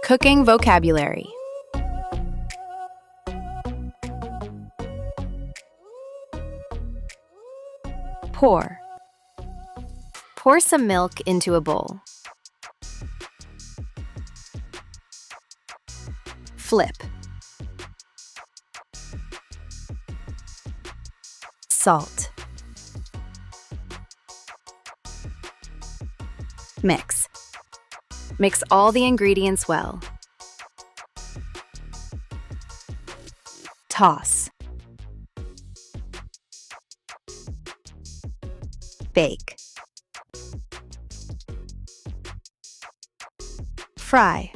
Cooking vocabulary. Pour. Pour some milk into a bowl. Flip. Salt. Mix. Mix all the ingredients well. Toss. Bake. Fry.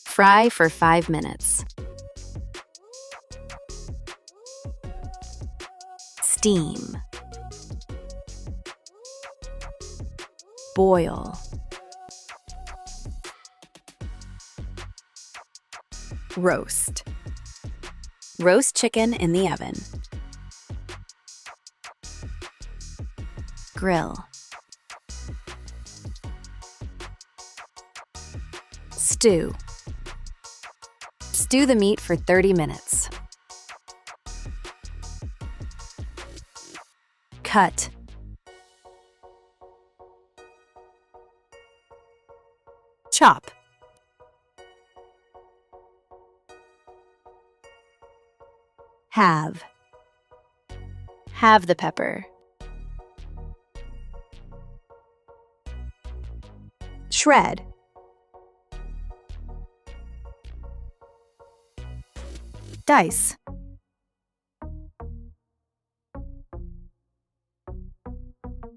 Fry for 5 minutes. Steam. Boil. Roast. Roast chicken in the oven. Grill. Stew. Stew the meat for 30 minutes. Cut. Chop. Halve. Halve the pepper. Shred. Dice.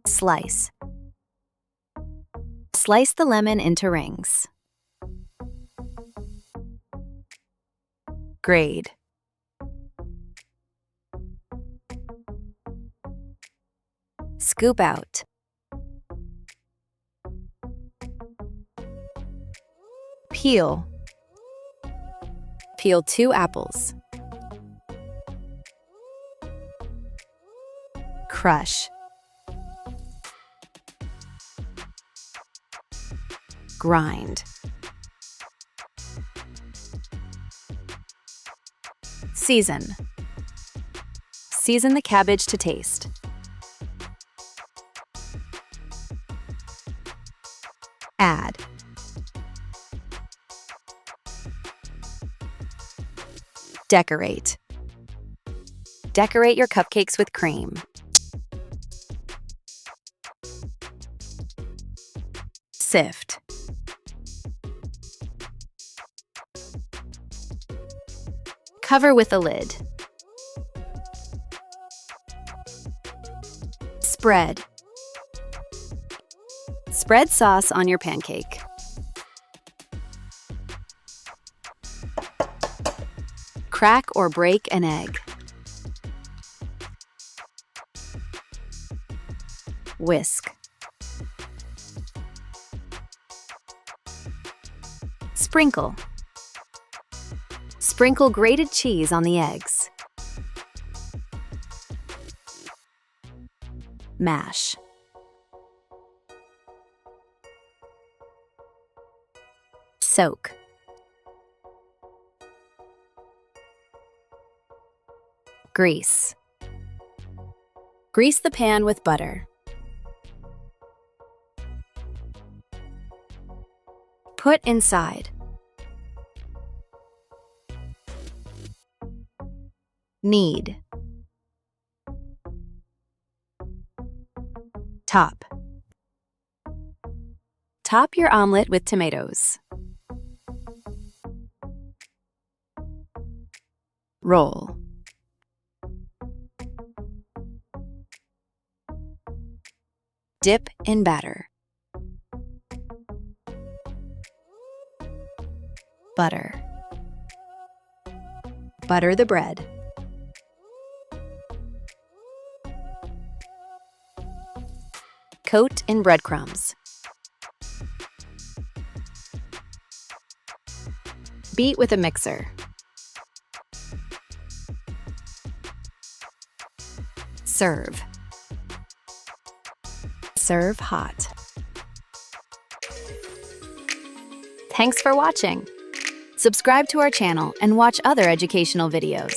Slice. Slice the lemon into rings. Grate. Scoop out. Peel. Peel 2 apples. Crush. Grind. Season. Season the cabbage to taste. Add. Decorate. Decorate your cupcakes with cream. Sift. Cover with a lid. Spread. Spread sauce on your pancake. Crack or break an egg. Whisk. Sprinkle. Sprinkle grated cheese on the eggs. Mash. Soak. Grease. Grease the pan with butter. Put inside. Knead. Top. Top your omelet with tomatoes. Roll. Dip in batter. Butter. Butter the bread. Coat in breadcrumbs. Beat with a mixer. Serve. Serve hot. Thanks for watching. Subscribe to our channel and watch other educational videos.